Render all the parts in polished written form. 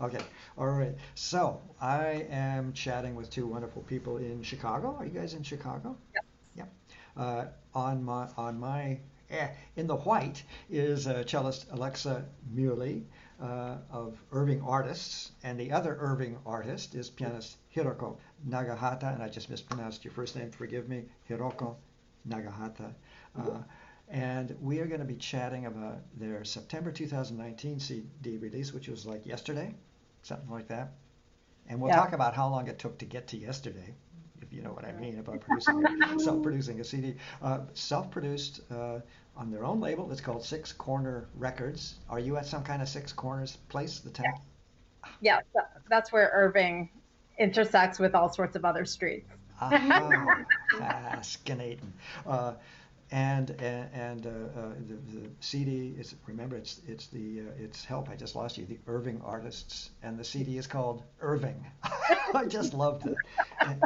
Okay, all right. So I am chatting with two wonderful people in Chicago. Are you guys in Chicago? Yep. In the white is cellist Alexa Muhly of Irving Artists, and the other Irving artist is pianist Hiroko Nagahata, and I just mispronounced your first name. Forgive me, Hiroko Nagahata. Uh, and we are going to be chatting about their September 2019 CD release, which was like yesterday, something like that. And we'll Yeah. talk about how long it took to get to yesterday, if you know what I mean about self-producing a CD. Self-produced on their own label. It's called Six Corner Records. Are you at some kind of Six Corners place? The town? Yeah, that's where Irving intersects with all sorts of other streets. Aha, fascinating. Uh, the CD is, remember, it's help. I just lost you. The Irving Artists, and the CD is called Irving. I just loved it. And,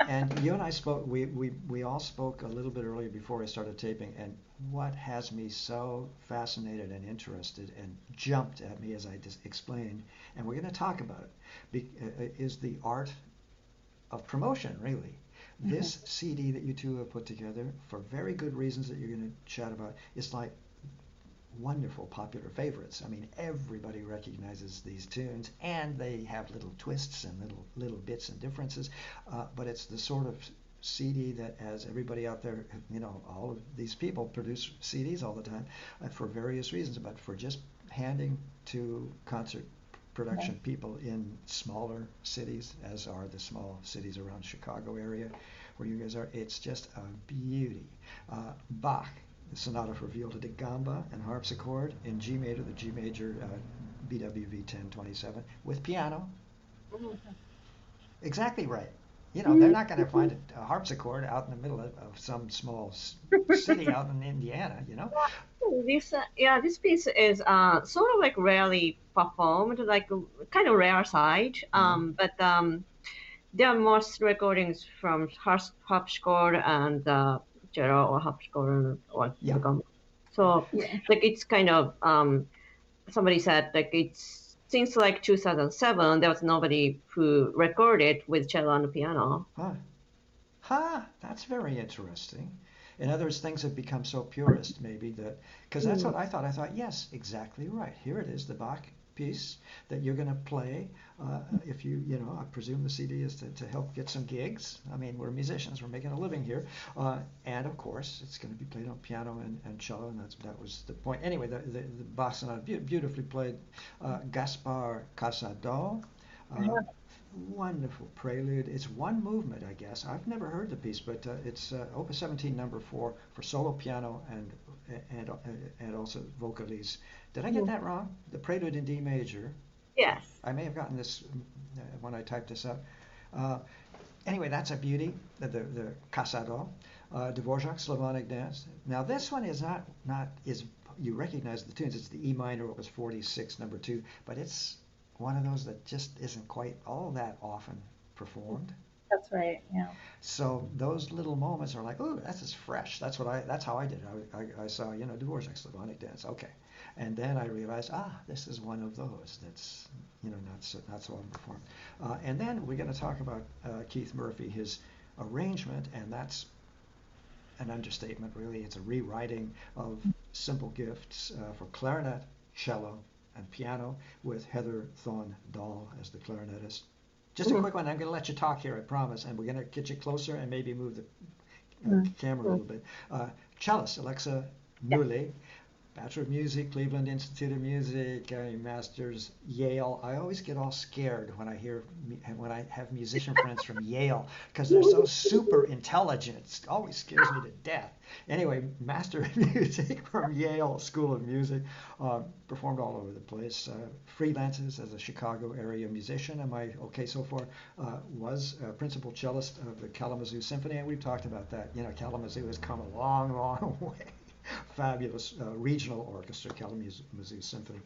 and you and I spoke. We all spoke a little bit earlier before I started taping. And what has me so fascinated and interested and jumped at me as I just explained, and we're going to talk about it, is the art of promotion, really. Mhm. This CD that you two have put together, for very good reasons that you're going to chat about, is like wonderful popular favorites. I mean, everybody recognizes these tunes, and they have little twists and little bits and differences. But it's the sort of CD that, as everybody out there, all of these people produce CDs all the time for various reasons, but for just handing to concert Yeah. production people in smaller cities, as are the small cities around Chicago area where you guys are. It's just a beauty. Bach, the Sonata for Viola da Gamba and harpsichord in G major, the G major BWV 1027 with piano. Exactly right. They're not going to find a harpsichord out in the middle of some small city out in Indiana. This piece is sort of like rarely performed, like kind of rare side. Uh-huh. But there are most recordings from harpsichord and cello or harpsichord or Yeah. organ. Yeah. So Yeah. like it's kind of somebody said like it's since like 2007 there was nobody who recorded with cello and piano. Huh. Huh, that's very interesting. In other words, things have become so purist, maybe that, because that's Mm. what I thought. I thought, yes, exactly right. Here it is, the Bach piece that you're going to play. If I presume the CD is to help get some gigs. I mean, we're musicians, we're making a living here. And of course, it's going to be played on piano and cello, and that was the point. Anyway, the Bach Sonata, beautifully played. Gaspar Casado. Uh, Wonderful prelude. It's one movement, I guess. I've never heard the piece, but it's Opus 17, number 4, for solo piano and and also vocalise. Did I get Mm. that wrong? The prelude in D major. Yes. I may have gotten this when I typed this up. Uh, anyway, that's a beauty. The Casado, Dvorak's Slavonic Dance. Now this one is not is you recognize the tunes. It's the E minor, Opus 46, number 2, but it's one of those that just isn't quite all that often performed. That's right. Yeah. So those little moments are like, ooh, that's just fresh. That's how I did it. I saw, Dvorak's Slavonic Dance. Okay. And then I realized, this is one of those that's, not so often performed. And then we're going to talk about Keith Murphy, his arrangement, and that's an understatement, really. It's a rewriting of Simple Gifts for clarinet, cello, and piano with Heather Thorne Dahl as the clarinetist. Just a Mhm. quick one. I'm going to let you talk here, I promise, and we're going to get you closer and maybe move the Mm. camera a Mm. little bit. Cellist Alexa Yeah. Muhly, Bachelor of Music, Cleveland Institute of Music, Masters, Yale. I always get all scared when I have musician friends from Yale because they're so super intelligent. It always scares me to death. Anyway, Master of Music from Yale School of Music, performed all over the place. Freelances as a Chicago area musician. Am I okay so far? Was principal cellist of the Kalamazoo Symphony, and we've talked about that. Kalamazoo has come a long, long way. Fabulous regional orchestra, Kalamazoo Symphony.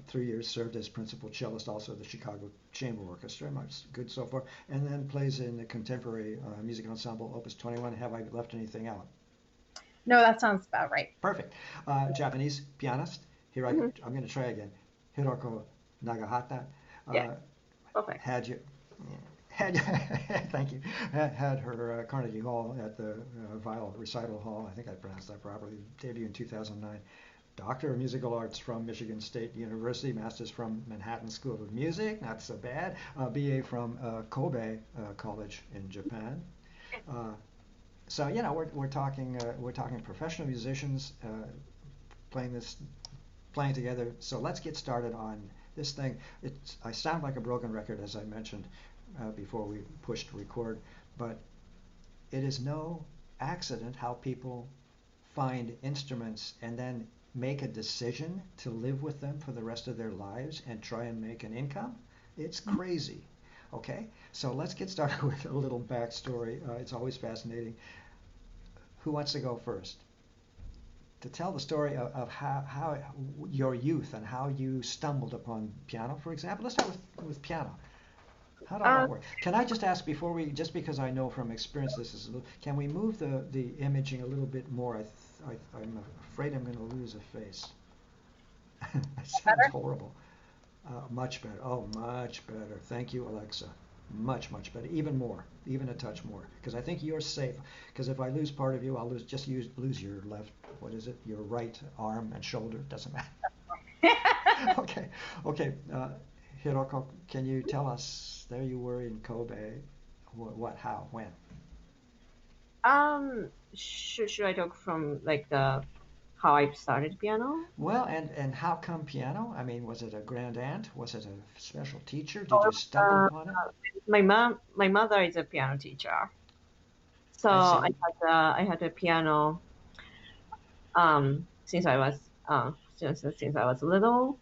3 years served as principal cellist, also the Chicago Chamber Orchestra. Good so far. And then plays in the contemporary music ensemble Opus 21. Have I left anything out? No, that sounds about right. Perfect. Japanese pianist. Mhm. I'm going to try again. Hiroko Nagahata. Yeah. Perfect. Had you had thank you had her Carnegie Hall at the Viol Recital Hall. I think I pronounced that properly. Debut in 2009. Doctor of Musical Arts from Michigan State University, Master's from Manhattan School of Music, not so bad. BA from Kobe College in Japan. So you know we're talking professional musicians playing together. So let's get started on this thing. I sound like a broken record, as I mentioned before we pushed record, but it is no accident how people find instruments and then make a decision to live with them for the rest of their lives and try and make an income. It's crazy. Okay, so let's get started with a little backstory. It's always fascinating. Who wants to go first? To tell the story of how your youth and how you stumbled upon piano, for example. Let's start with piano. How did that work? Can I just ask before we, just because I know from experience this is a little, can we move the imaging a little bit more? I'm afraid I'm going to lose a face. That sounds horrible. Much better. Oh, much better. Thank you, Alexa. Much, much better. Even more. Even a touch more. Because I think you're safe. Because if I lose part of you, I'll lose your left, what is it? Your right arm and shoulder. Doesn't matter. Okay. Okay. Hiroko, can you tell us, there you were in Kobe, what, how, when? Should I talk from like the how I started piano? Well, and how come piano? I mean, was it a grand aunt? Was it a special teacher? Did Oh, you stumble upon it? my mother is a piano teacher, so I see. I had a piano since I was since I was little,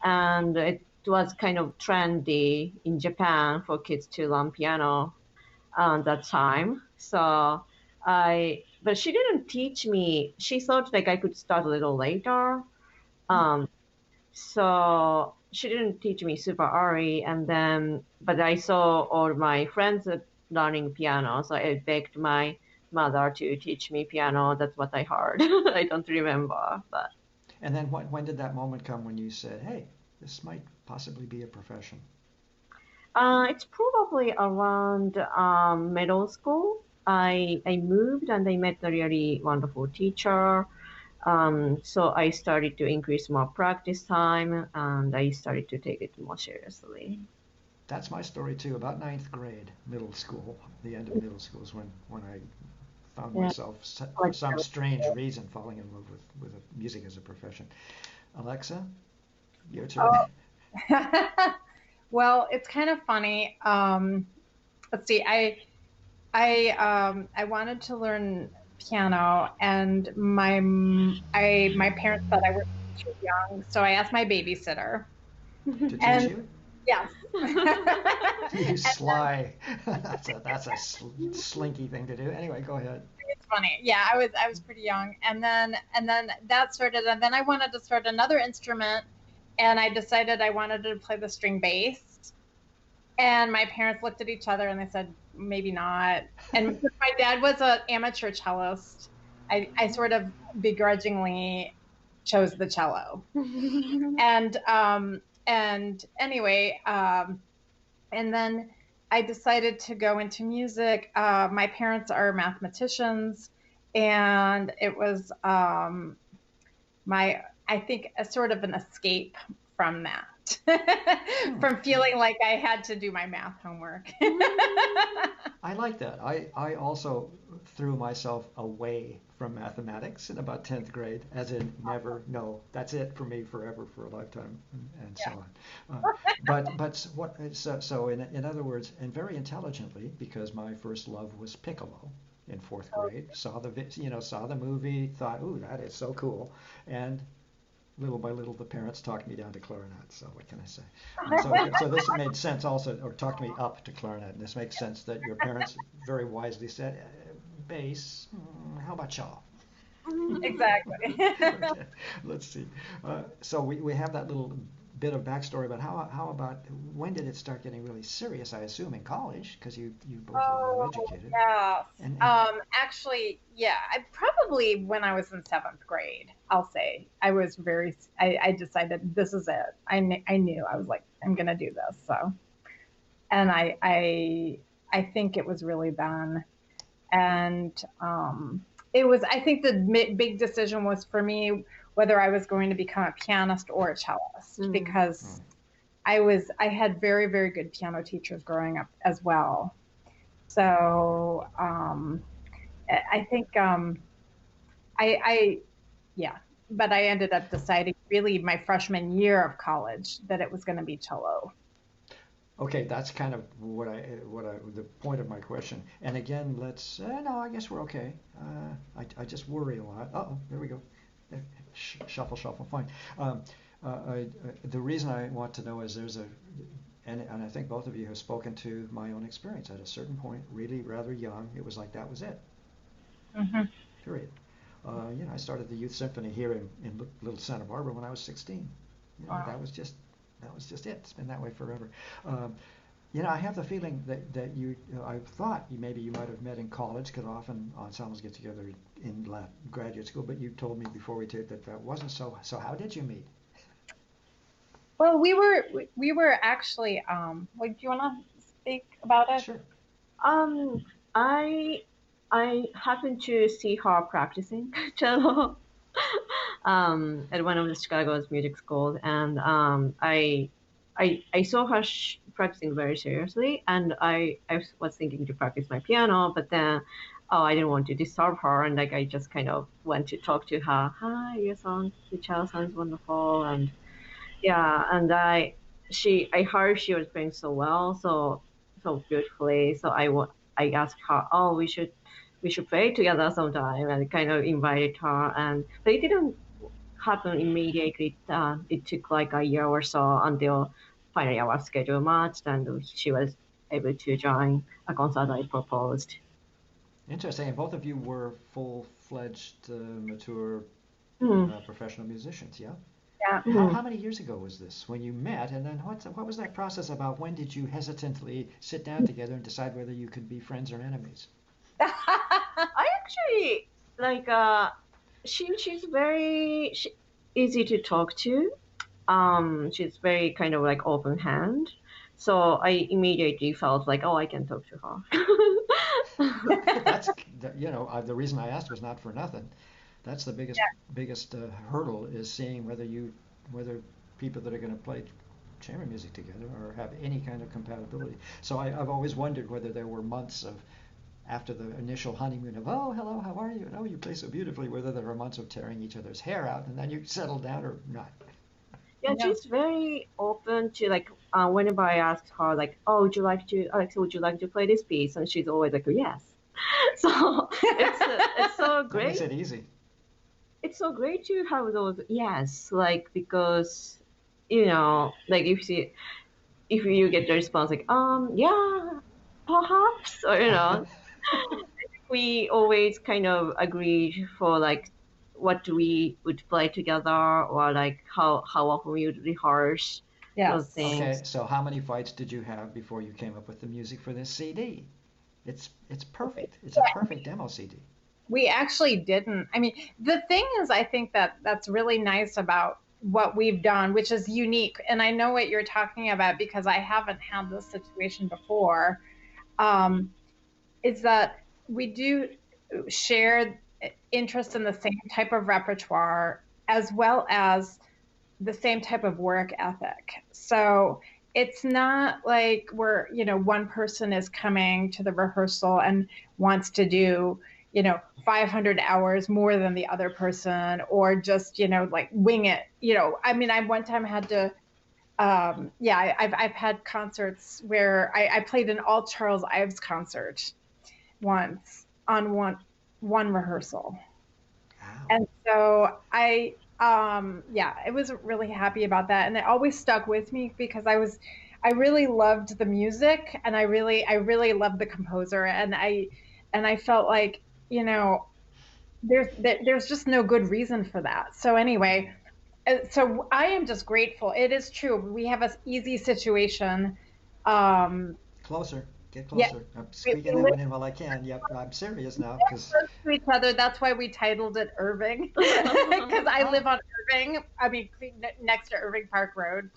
and it was kind of trendy in Japan for kids to learn piano that time. So but she didn't teach me. She thought like I could start a little later. Um, so she didn't teach me super early, and then but I saw all my friends learning piano, so I begged my mother to teach me piano. That's what I heard. I don't remember, but And then when did that moment come when you said, hey, this might possibly be a profession? it's probably around middle school. I moved and I met a really wonderful teacher. So I started to increase more practice time and I started to take it more seriously. That's my story too. About ninth grade, middle school, the end of middle school is when I found Yeah, myself, for like some strange reason, falling in love with music as a profession. Alexa, your turn. Oh. Well, it's kind of funny. Let's see. I wanted to learn piano, and my parents thought I was too young, so I asked my babysitter. To teach And you? yes. You And sly. That's a slinky thing to do. Anyway, go ahead. it's funny. Yeah, I was pretty young, and then that started, and then I wanted to start another instrument, and I decided I wanted to play the string bass. And my parents looked at each other and they said, maybe not. And because my dad was an amateur cellist, I sort of begrudgingly chose the cello. And anyway, and then I decided to go into music. My parents are mathematicians, and it was I think a sort of an escape from that, Hmm. from feeling like I had to do my math homework. I like that. I also threw myself away from mathematics in about 10th grade, as in never, no, that's it for me forever, for a lifetime, and so Yeah. on. But what, so in other words, and very intelligently, because my first love was piccolo in fourth grade, saw the movie, thought, ooh, that is so cool, and little by little, the parents talked me down to clarinet. So what can I say? So this made sense also, or talked me up to clarinet. And this makes sense that your parents very wisely said, bass, how about y'all? Exactly. Okay, let's see. So we have that little bit of backstory, but how about when did it start getting really serious? I assume in college, because you both are well Oh, educated. yes. And Actually, yeah, I probably when I was in seventh grade, I'll say I was I decided this is it. I knew I was like, I'm gonna do this. So, and I think it was really then. And it was, I think the big decision was for me whether I was going to become a pianist or a cellist because I had very, very good piano teachers growing up as well. So I think I yeah, but I ended up deciding really my freshman year of college that it was going to be cello. okay, that's kind of the point of my question. And again, let's no, I guess we're okay. I just worry a lot. Oh, there we go. Shuffle, shuffle. Fine. Um, the reason I want to know is there's a and I think both of you have spoken to my own experience at a certain point, really rather young. It was like that was it. Hmm. Period. I started the youth symphony here in Little Santa Barbara when I was 16. Wow. That was just it. It's been that way forever. Um, I have the feeling that I thought maybe you might have met in college, because often ensembles get together in graduate school. But you told me before we taped that wasn't so. So how did you meet? Well, we were actually like, do you want to speak about it? Sure. Um, I I happened to see her practicing cello at one of the Chicago's music schools, and I saw her practicing very seriously, and I was thinking to practice my piano, but then I didn't want to disturb her, and like I just kind of went to talk to her. Hi, your cello sounds wonderful, and yeah, and I heard she was playing so well, so beautifully. So I asked her, oh, we should play together sometime, and kind of invited her. And but it didn't happen immediately. It took like a year or so until finally our schedule matched, and she was able to join a concert I proposed. Interesting. And both of you were full-fledged, mature, Mm, professional musicians, yeah? Yeah. How, mm. how many years ago was this when you met? And then what was that process about? When did you hesitantly sit down together and decide whether you could be friends or enemies? I actually like she's very easy to talk to. She's very kind of like open hand. So I immediately felt like, oh, I can talk to her. That's the reason I asked was not for nothing. That's the biggest hurdle, is seeing whether people that are going to play chamber music together or have any kind of compatibility. So I've always wondered whether there were months of after the initial honeymoon of, oh, hello, how are you, and oh, you play so beautifully, whether there were months of tearing each other's hair out and then you settle down or not. Yeah, Yeah. she's very open to like whenever I ask her like, oh, would you like to Alexa, would you like to play this piece? And she's always like, yes. So it's so That makes great. it easy. It's so great to have those yes, like because like if you get the response like yeah, perhaps, or we always kind of agree for like what we would play together, or like how often we would rehearse those Yes. Okay, things. so how many fights did you have before you came up with the music for this CD? It's perfect. It's a perfect demo CD. We actually didn't. I mean, the thing is, I think that that's really nice about what we've done, which is unique. And I know what you're talking about because I haven't had this situation before. Um, is that we do share interest in the same type of repertoire as well as the same type of work ethic. So it's not like one person is coming to the rehearsal and wants to do, 500 hours more than the other person, or just, like wing it. I mean, I one time had to, yeah, I've had concerts where I played an all Charles Ives concert once on one rehearsal. Wow. And so yeah, I was really happy about that. And it always stuck with me because I really loved the music, and I really loved the composer, and I felt like, there's just no good reason for that. So anyway, So I am just grateful. It is true. We have an easy situation. Um, Closer. Get yeah, closer. I'm we squeaking that live one in while I can. Yep, I'm serious now because. close to each other. That's why we titled it Irving, because I Oh, live on Irving. I mean, next to Irving Park Road,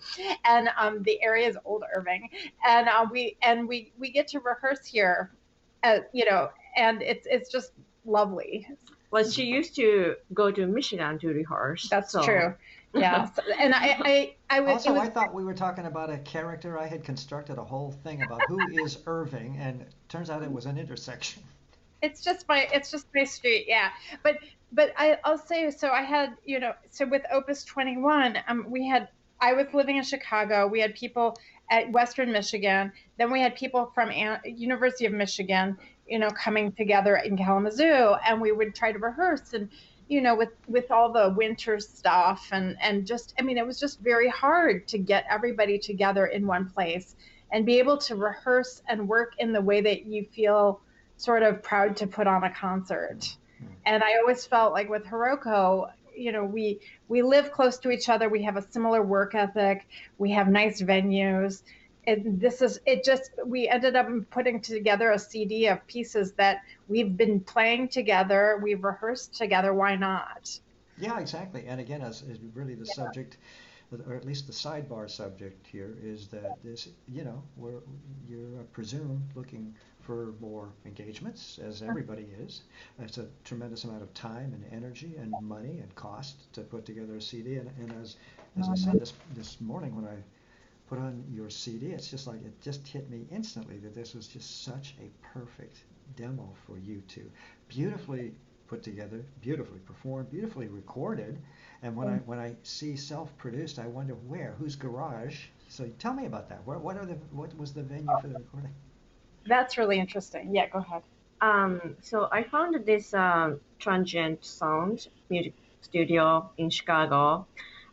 and the area is Old Irving, and we get to rehearse here, you know, and it's just lovely. Well, she used to go to Michigan to rehearse, That's so. true. Yeah, so, and I was it also, was I thought we were talking about a character. I had constructed a whole thing about who is Irving, and it turns out it was an intersection. it's just my street, yeah. But I'll say, so I had, so with Opus 21, I was living in Chicago. We had people at Western Michigan. Then we had people from University of Michigan, coming together in Kalamazoo, and we would try to rehearse, and with all the winter stuff, and just, I mean, it was just very hard to get everybody together in one place and be able to rehearse and work in the way that you feel sort of proud to put on a concert. And I always felt like with Hiroko, we live close to each other. We have a similar work ethic. We have nice venues. And we ended up putting together a CD of pieces that we've been playing together. We've rehearsed together. Why not? Yeah, exactly. And again, as really the subject, or at least the sidebar subject here, is that this, you're presumed looking for more engagements, as everybody is. It's a tremendous amount of time and energy and money and cost to put together a CD. And as I said this morning when I put on your CD, it's just like it just hit me instantly that this was just such a perfect demo for you two. Beautifully put together, beautifully performed, beautifully recorded. And when I see self-produced, I wonder whose garage. So tell me about that. What was the venue for the recording? That's really interesting. Yeah, go ahead. So I found this transient sound music studio in Chicago.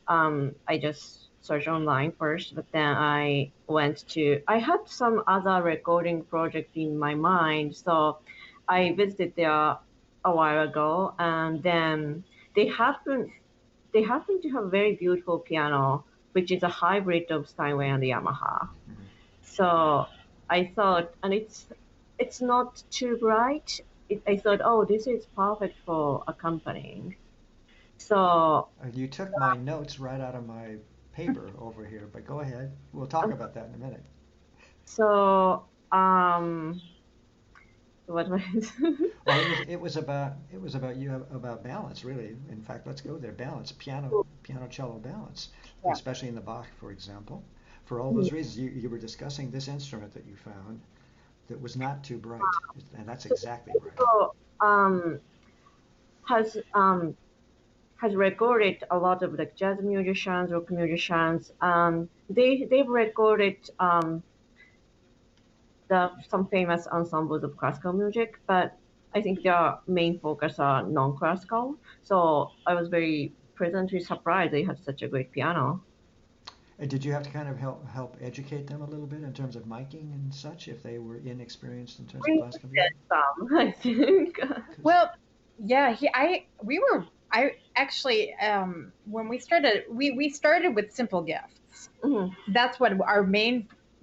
I just searched online first, but then I had some other recording project in my mind, so I visited there a while ago, and then they happen they happen to have very beautiful piano, which is a hybrid of Steinway and Yamaha. Mhm. So I thought, and it's not too bright. I thought, oh, this is perfect for accompanying. So You took my notes right out of my paper over here, but go ahead. We'll talk about that in a minute. so what was it? Well, it was about you about balance, really. In fact, let's go there. Balance, piano cello balance, Yeah. especially in the Bach, for example. For all those reasons, you were discussing this instrument that you found that was not too bright, and that's exactly right. So has has recorded a lot of like jazz musicians, rock musicians. They've recorded some famous ensembles of classical music, but I think their main focus are non-classical. So I was very pleasantly surprised they had such a great piano. And did you have to kind of help educate them a little bit in terms of miking and such if they were inexperienced in terms of We classical did music? some, I think. 'Cause- Well, yeah, I actually, when we started, we started with simple gifts. Mhm. That's what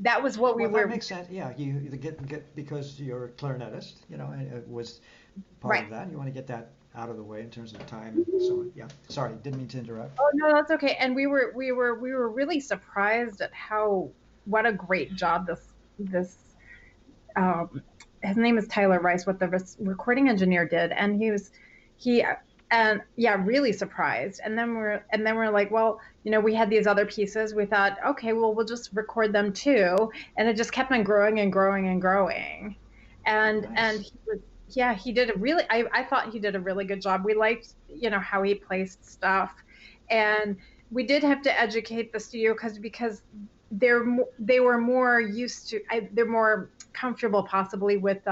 that was what we well, that were, makes sense. Yeah, you get because you're a clarinetist, and it was part right. of that. You want to get that out of the way in terms of time and so on. Yeah, sorry, didn't mean to interrupt. Oh no, that's okay. And we were really surprised at what a great job this um, his name is Tyler Rice, what the recording engineer did, and he and yeah, really surprised. And then we're like, well, we had these other pieces. We thought, okay, well, we'll just record them too, and it just kept on growing and growing and growing. And Nice. he was, yeah, he did a really, I thought he did a really good job. We liked, how he placed stuff, and we did have to educate the studio because they were more used to, they're more comfortable possibly with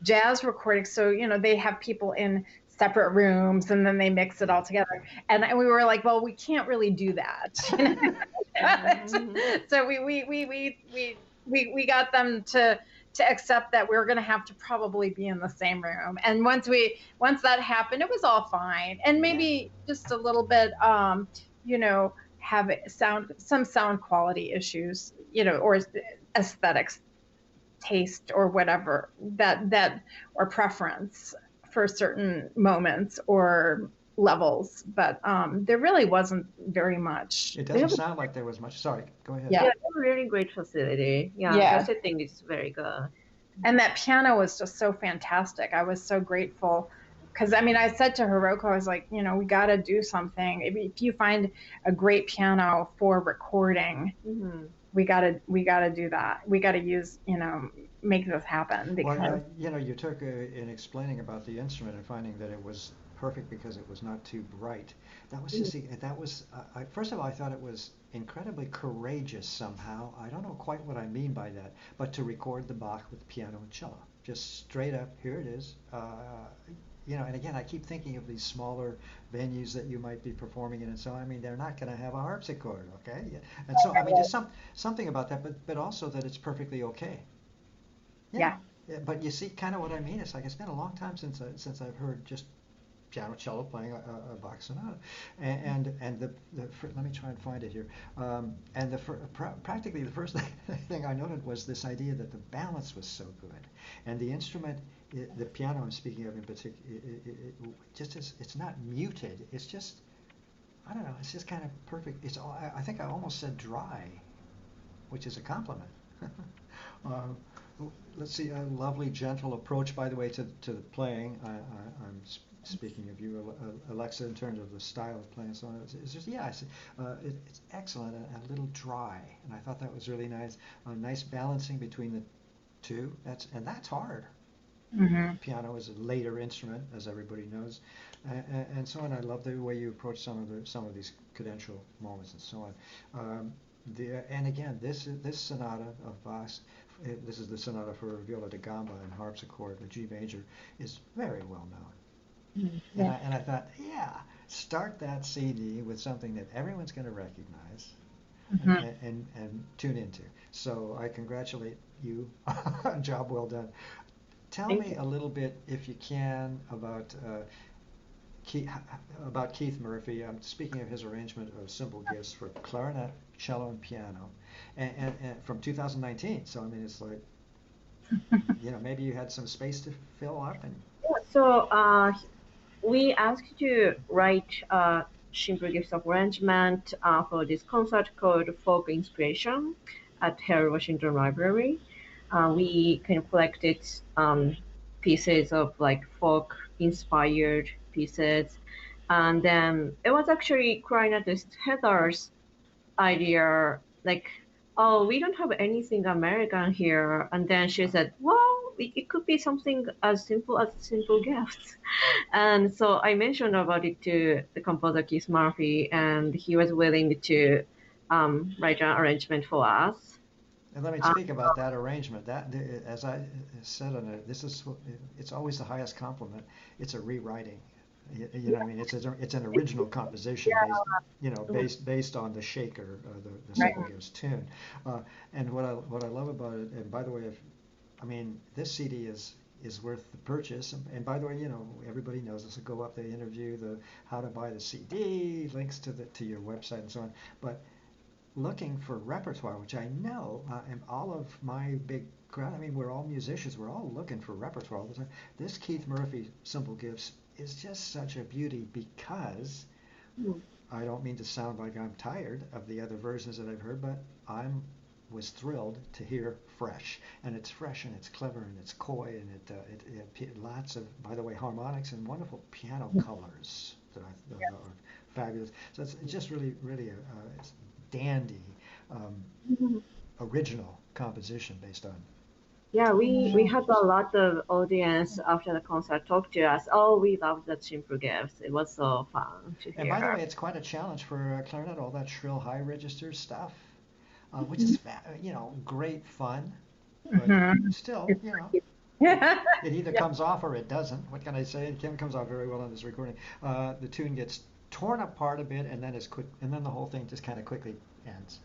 jazz recordings. So, they have people in separate rooms and then they mix it Yeah. all together. And we were like, well, we can't really do that. Mhm. So we got them to to accept that we were going to have to probably be in the same room. And once that happened, it was all fine. And maybe just a little bit, have some sound quality issues, or aesthetics, taste, or whatever that or preference for certain moments or levels, but there really wasn't very much. It doesn't sound like there was much. Sorry, go ahead. Yeah, a really great facility. Yeah, the setting is very good. And that piano was just so fantastic. I was so grateful because I said to Hiroko, I was like, we got to do something. If you find a great piano for recording, we got to do that. We got to use, make this happen. Because you took in explaining about the instrument and finding that it was perfect because it was not too bright. That was just first of all, I thought it was incredibly courageous somehow. I don't know quite what I mean by that, but to record the Bach with piano and cello, just straight up, here it is. And again, I keep thinking of these smaller venues that you might be performing in, and so they're not going to have a harpsichord, okay? And so just something about that, but also that it's perfectly okay. Yeah. But you see, kind of what I mean. It's like it's been a long time since I've heard just piano cello playing a Bach sonata, and the let me try and find it here. And practically the first thing I noted was this idea that the balance was so good, and the instrument, the piano I'm speaking of in particular, it's not muted. It's just, I don't know. It's just kind of perfect. I think I almost said dry, which is a compliment. Let's see, a lovely, gentle approach, by the way, to the playing. I'm speaking of you, Alexa, in terms of the style of playing. So it's just, it's excellent and a little dry, and I thought that was really nice. Nice balancing between the two. That's hard. Mm-hmm. Piano is a later instrument, as everybody knows, and so on. I love the way you approach some of these cadential moments and so on. And again, this sonata of Bach's, this is the sonata for viola da gamba and harpsichord, the G major, is very well known. Mm-hmm. And I thought, start that CD with something that everyone's going to recognize. Mm-hmm. and tune into. So I congratulate you. Job well done. Tell me a little bit, if you can, about Keith Murphy. I'm speaking of his arrangement of Simple Gifts for clarinet, cello, and piano, and from 2019. So it's like, maybe you had some space to fill up. And so we asked you to write Simple Gifts of arrangement for this concert called Folk Inspiration at Harold Washington Library. We kind of collected pieces of folk inspired pieces, and then it was actually clarinetist Heather's idea, we don't have anything American here, and then she said, well, it could be something as simple as Simple Gifts. And so I mentioned about it to the composer Keith Murphy, and he was willing to write an arrangement for us. And let me speak about that arrangement. That, as I said on it, it's always the highest compliment. It's a rewriting. It's an original composition based on the Shaker, the Simple Gifts tune. And what I love about it, and by the way, this CD is worth the purchase. And by the way, everybody knows this. So go up, they interview the how to buy the CD, links to your website and so on. But looking for repertoire, which I know, and all of my big crowd, we're all musicians, we're all looking for repertoire all the time. This Keith Murphy Simple Gifts is just such a beauty because I don't mean to sound like I'm tired of the other versions that I've heard, but was thrilled to hear fresh, and it's fresh and it's clever and it's coy, and it lots of, by the way, harmonics and wonderful piano colors that are fabulous. So it's just really a dandy original composition based on. Yeah, we had a lot of audience after the concert talk to us. Oh, we loved that Simple Gifts. It was so fun to hear. And by the way, it's quite a challenge for clarinet, all that shrill high register stuff, which is great fun, but still, it either comes off or it doesn't. What can I say? It comes off very well on this recording. The tune gets torn apart a bit, and then the whole thing just kind of quickly ends.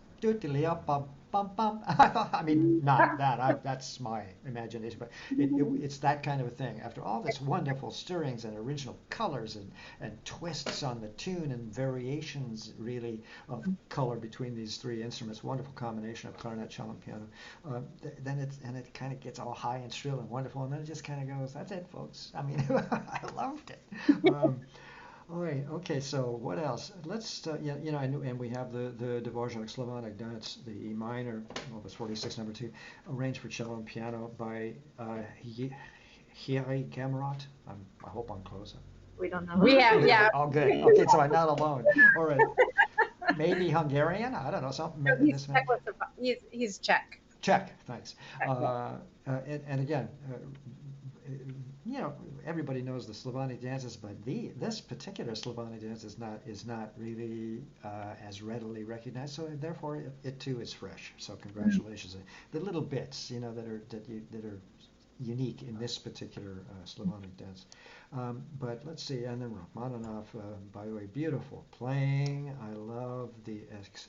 bum bum. I mean, not that. That's my imagination, but it's that kind of a thing. After all this wonderful stirrings and original colors and twists on the tune and variations, really, of color between these three instruments, wonderful combination of clarinet, cello, and piano. Then it kind of gets all high and shrill and wonderful, and then it just kind of goes, "That's it, folks." I mean, I loved it. All right. Okay. So what else? Let's and we have the Dvorak Slavonic Dance, the E minor, Opus 46, number 2, arranged for cello and piano by Hiroko Nagahata. I hope I'm close. We don't know. We have, yeah. Oh, good. Okay, so I'm not alone. All right. Maybe Hungarian. I don't know something. No, he's Czech. Czech. Thanks. And again. Everybody knows the Slavonic dances, but this particular Slavonic dance is not really as readily recognized. So therefore, it too is fresh. So congratulations. The little bits, that are unique in this particular Slavonic dance. But let's see, and then Rachmaninoff, by the way, beautiful playing. I love the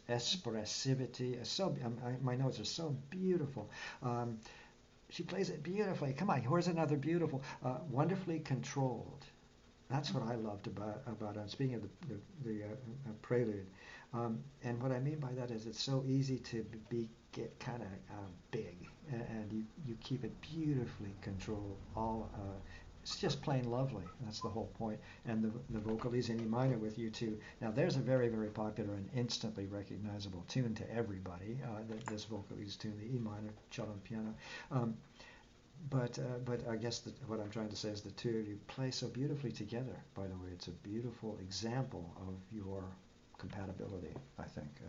expressivity. My notes are so beautiful. She plays it beautifully. Come on, here's another beautiful, wonderfully controlled. That's what I loved about speaking of the prelude. And what I mean by that is it's so easy to get kind of big, and you keep it beautifully controlled. It's just plain lovely. That's the whole point. And the vocalese in E minor with you too. Now there's a very, very popular and instantly recognizable tune to everybody. This vocalese tune, the E minor, cello and piano. But I guess what I'm trying to say is the two of you play so beautifully together. By the way, it's a beautiful example of your compatibility, I think,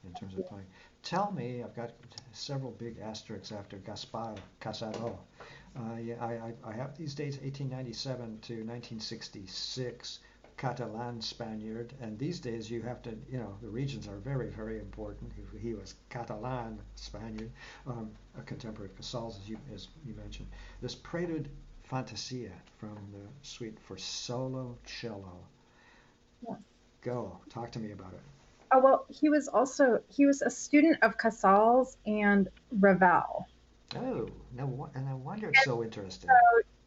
in terms of playing. Tell me, I've got several big asterisks after Gaspar Casado. I have these dates, 1897 to 1966, Catalan Spaniard, and these days you have to, the regions are very, very important. He was Catalan Spaniard, a contemporary Casals, as you mentioned. This Prelude Fantasia from the suite for solo cello. Yes. Go, talk to me about it. Oh, well, he was a student of Casals and Ravel. Oh, no wonder it's so interesting. So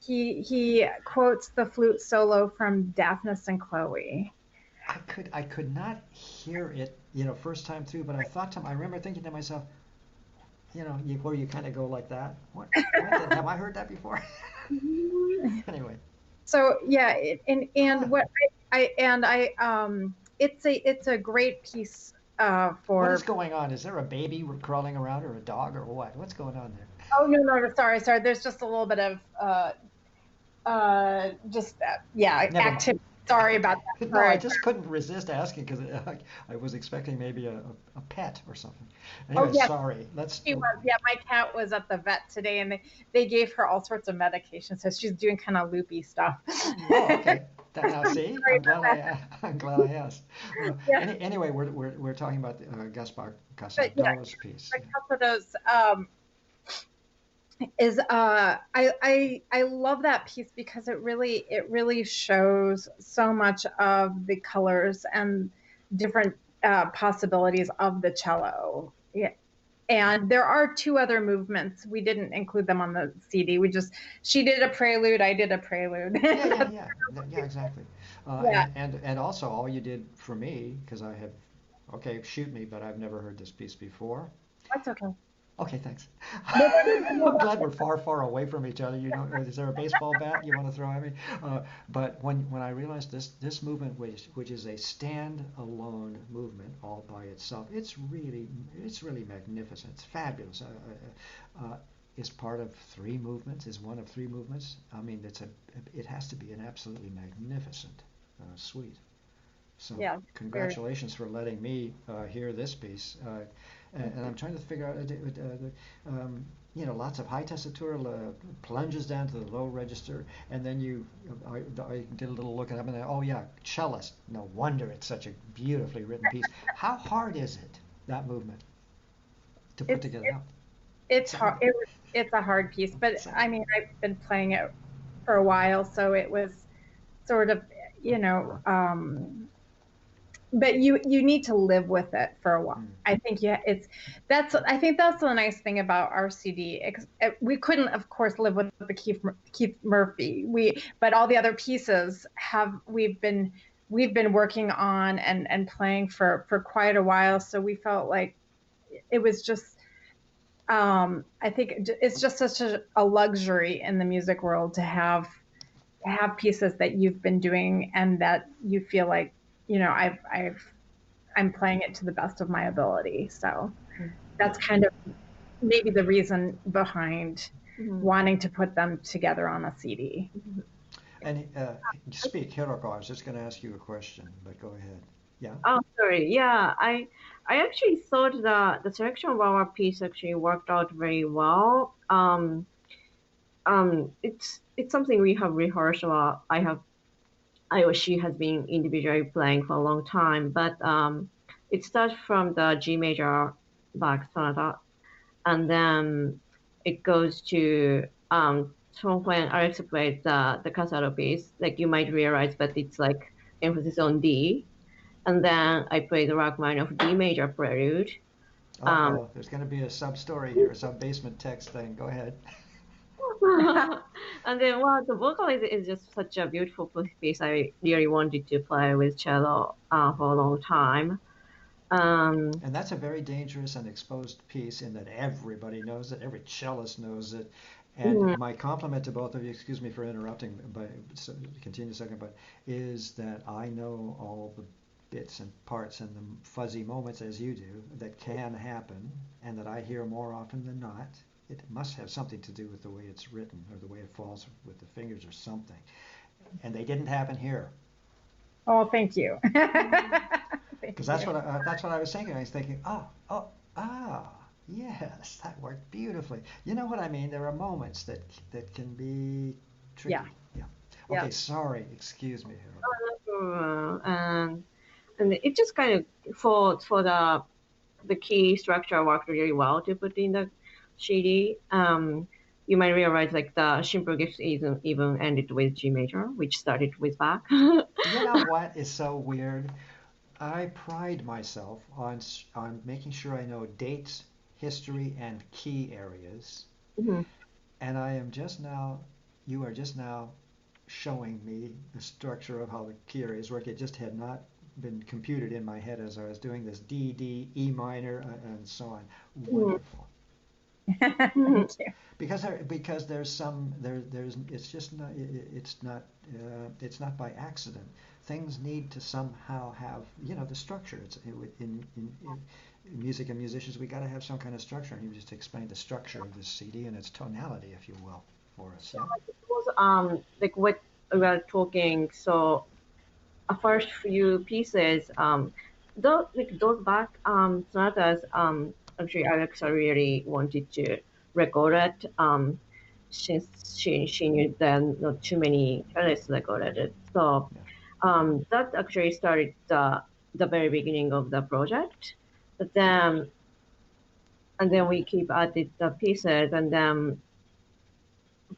he quotes the flute solo from Daphnis and Chloe. I could not hear it, first time through, but I remember thinking to myself, where you kind of go like that. What have I heard that before? Anyway. So yeah, it's a great piece for. What is going on? Is there a baby crawling around or a dog or what? What's going on there? Oh no, sorry. There's just a little bit of activity. Sorry about that. No, I just couldn't resist asking because I was expecting maybe a pet or something. Anyway, sorry. She was. Yeah, my cat was at the vet today, and they gave her all sorts of medication, so she's doing kind of loopy stuff. Oh, okay. Now, see, I'm glad I asked. Anyway, we're talking about Gaspar Casado's piece. Casado's is I love that piece because it really shows so much of the colors and different possibilities of the cello. Yeah. And there are two other movements. We didn't include them on the CD. She did a prelude, I did a prelude. Yeah, exactly. And also all you did for me, because shoot me, but I've never heard this piece before. That's okay. Okay, thanks. I'm glad we're far away from each other. Is there a baseball bat you want to throw at me? But when I realized this movement, which is a stand-alone movement all by itself, it's really magnificent. It's fabulous. Is part of three movements. Is one of three movements. I mean, it has to be an absolutely magnificent suite. So congratulations for letting me hear this piece. And I'm trying to figure out, lots of high tessitura plunges down to the low register, and then I did a little looking up, and then, cellist. No wonder it's such a beautifully written piece. How hard is it, that movement, to put together? It's hard. It's a hard piece, but I mean, I've been playing it for a while, so it was sort of, but you need to live with it for a while. I think I think that's the nice thing about our CD. We couldn't, of course, live with the Keith Murphy. But all the other pieces we've been working on and playing for quite a while. So we felt like it was just I think it's just such a luxury in the music world to have pieces that you've been doing and that you feel like, I'm playing it to the best of my ability. So that's kind of maybe the reason behind wanting to put them together on a CD. And speak, Hiroko. I was just going to ask you a question, but go ahead. Yeah. Oh, sorry. Yeah, I actually thought that the selection of our piece actually worked out very well. It's something we have rehearsed a lot. I or she has been individually playing for a long time, but it starts from the G major Bach sonata, and then it goes to so when Alexa played the Casado piece, like you might realize, but it's like emphasis on D, and then I played the Rachmaninoff of D major prelude. There's going to be a sub story here, a sub basement text thing. Go ahead. And then, well, the vocal is just such a beautiful piece. I really wanted to play with cello for a long time. And that's a very dangerous and exposed piece in that everybody knows it, every cellist knows it. And my compliment to both of you, excuse me for interrupting, but continue a second, but is that I know all the bits and parts and the fuzzy moments as you do that can happen and that I hear more often than not. It must have something to do with the way it's written or the way it falls with the fingers or something. And they didn't happen here. Oh, thank you. Because that's what I was thinking. I was thinking, yes, that worked beautifully. You know what I mean? There are moments that can be tricky. Yeah. Okay, sorry. Excuse me. And it just kind of for the key structure worked really well to put in the CD. You might realize like the simple gifts even ended with G major, which started with Bach. You know what is so weird? I pride myself on making sure I know dates, history, and key areas. And you are just now showing me the structure of how the key areas work. It just had not been computed in my head as I was doing this D, D, E minor, and so on. Wonderful. Thank you. Because there's it's not by accident. Things need to somehow have the structure. In music and musicians, we got to have some kind of structure. And you just explained the structure of this CD and its tonality, if you will, for us. Yeah. Like what we are talking. So, a first few pieces, those Bach sonatas, actually Alexa really wanted to record it since she knew that not too many cellists recorded it. So that actually started the very beginning of the project. But then we keep added the pieces, and then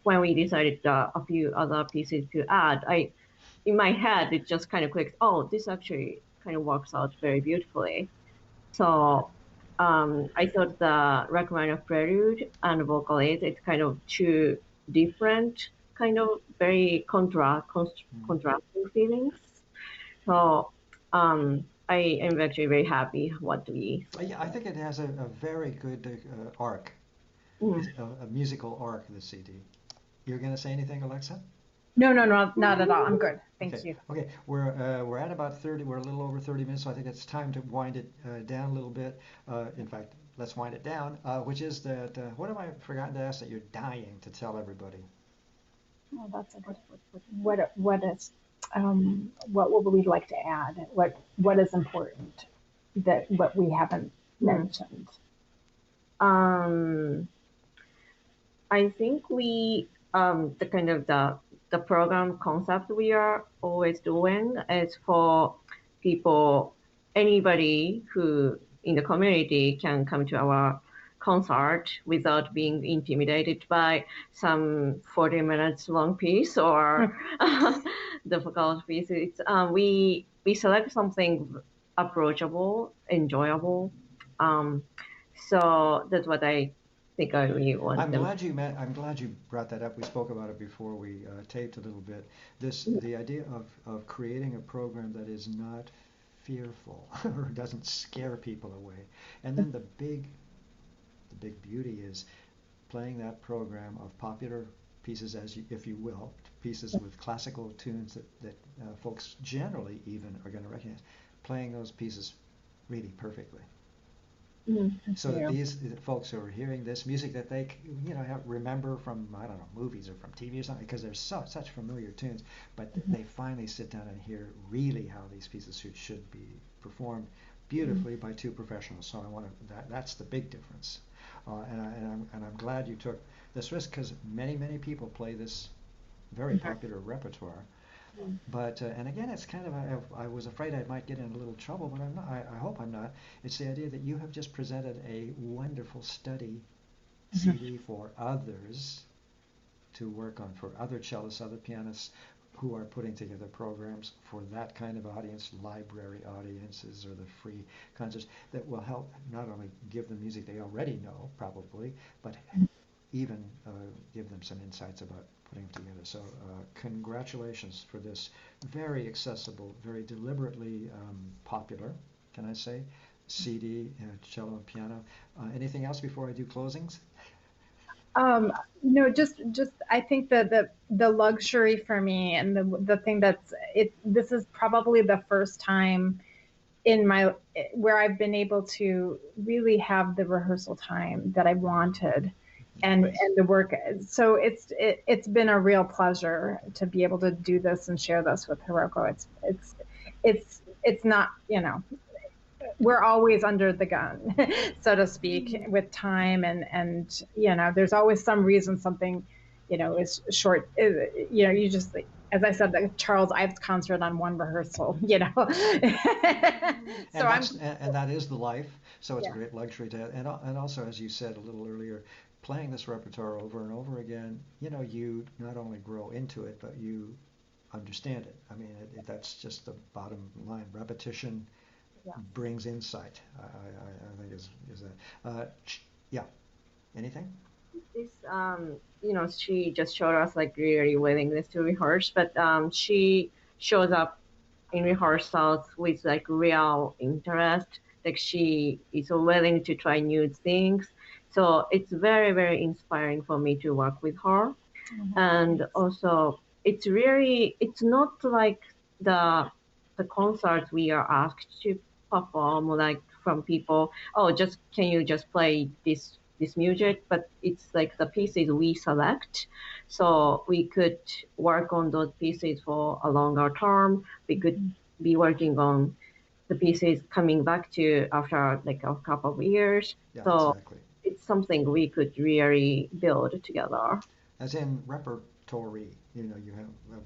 when we decided a few other pieces to add, in my head it just kind of clicked. Oh, this actually kind of works out very beautifully. So I thought the Rachmaninoff prelude and vocalist, it's kind of two different kind of very contrasting feelings. So I am actually very happy what we. Yeah, I think it has a very good arc, a musical arc. The CD. You're going to say anything, Alexa? No, not at all. I'm good. Thank you. Okay, we're at about 30. We're a little over 30 minutes, so I think it's time to wind it down a little bit. In fact, let's wind it down. Which is that what have I forgotten to ask that you're dying to tell everybody? Oh, that's a good. What would we like to add? What is important that what we haven't mentioned? I think we the kind of the program concept we are always doing is for people, anybody who in the community can come to our concert without being intimidated by some 40 minutes long piece or difficult piece. It's, we select something approachable, enjoyable. Um, so that's what I think I really want them. I'm glad you brought that up. We spoke about it before we taped a little bit. The idea of creating a program that is not fearful or doesn't scare people away. And then the big beauty is playing that program of popular pieces, if you will, pieces with classical tunes that folks generally even are going to recognize, playing those pieces really perfectly. So that these folks who are hearing this music that they remember from, I don't know, movies or from TV or something, because they're such familiar tunes, but they finally sit down and hear really how these pieces should be performed beautifully by two professionals. So that's the big difference. And I'm glad you took this risk, because many people play this very popular repertoire. But and again, it's kind of I was afraid I might get in a little trouble, but I'm not. I hope I'm not. It's the idea that you have just presented a wonderful study CD for others to work on, for other cellists, other pianists who are putting together programs for that kind of audience, library audiences or the free concerts, that will help not only give them music they already know, probably, but even give them some insights about putting them together. So congratulations for this very accessible, very deliberately popular, can I say, CD, cello and piano. Anything else before I do closings? No, just I think that the luxury for me, and the thing this is probably the first time in my where I've been able to really have the rehearsal time that I wanted, and the work. So it's been a real pleasure to be able to do this and share this with Hiroko. It's not, we're always under the gun, so to speak, with time, and there's always some reason something is short. You just, as I said, the Charles Ives concert on one rehearsal. So and that is the life. So it's a great luxury to have. And also, as you said a little earlier, playing this repertoire over and over again, you not only grow into it, but you understand it. I mean, that's just the bottom line. Repetition brings insight. I think is that. Yeah. Anything? This, she just showed us like really willingness to rehearse, but she shows up in rehearsals with like real interest. Like she is willing to try new things. So it's very, very inspiring for me to work with her. And also, it's not like the concerts we are asked to perform, like from people, oh, can you just play this music? But it's like the pieces we select, so we could work on those pieces for a longer term. We could be working on the pieces coming back to after like a couple of years. Yeah, so exactly. It's something we could really build together. As in repertory, you have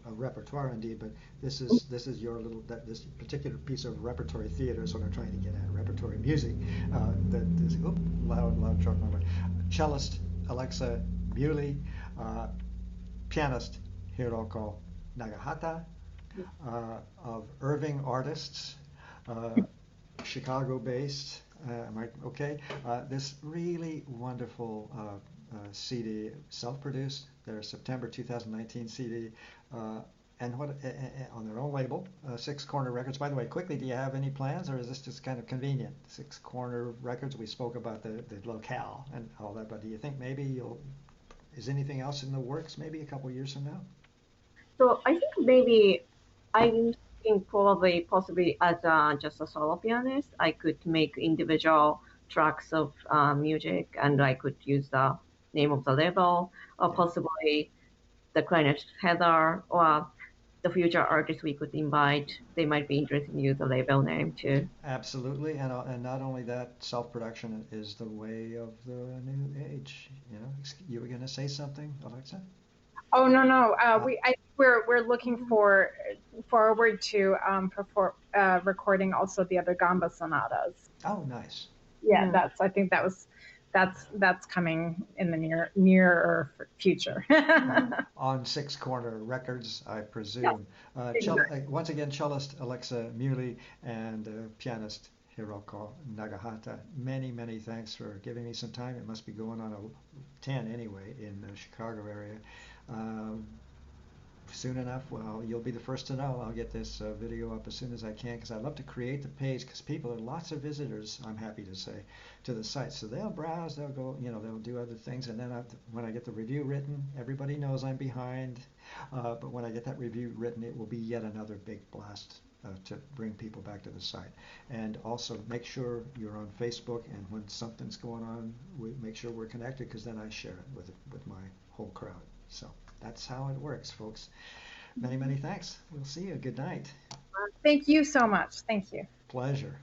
a repertoire indeed, but this is your this particular piece of repertory theater is what I'm trying to get at. Repertory music. That is loud truck number. Cellist Alexa Muhly, pianist Hiroko Nagahata, of Irving Artists, Chicago-based. Okay? This really wonderful CD, self-produced, their September 2019 CD, and what on their own label, Six Corner Records. By the way, quickly, do you have any plans, or is this just kind of convenient? Six Corner Records. We spoke about the locale and all that, but do you think maybe is anything else in the works? Maybe a couple years from now. So I think maybe I'm thinking possibly as just a solo pianist, I could make individual tracks of music, and I could use the name of the label, or possibly the clarinet Heather, or the future artists we could invite. They might be interested in use the label name too. Absolutely, and not only that, self-production is the way of the new age. You were going to say something, Alexa? Oh no. We're looking forward to recording also the other gamba sonatas. Oh, nice. Yeah, I think that was that's coming in the nearer future. On Six Corner Records, I Yes, presume. exactly. Once again, cellist Alexa Muhly and pianist Hiroko Nagahata. Many, many thanks for giving me some time. It must be going on a 10 anyway in the Chicago area. Um, Soon enough, well, you'll be the first to know. I'll get this video up as soon as I can because I love to create the page because people are lots of visitors, I'm happy to say, to the site. So they'll browse, they'll go, they'll do other things. And then when I get the review written, everybody knows I'm behind. But when I get that review written, it will be yet another big blast to bring people back to the site. And also make sure you're on Facebook, and when something's going on, we make sure we're connected because then I share it with my whole crowd. So that's how it works, folks. Many, many thanks. We'll see you. Good night. Thank you so much. Thank you. Pleasure.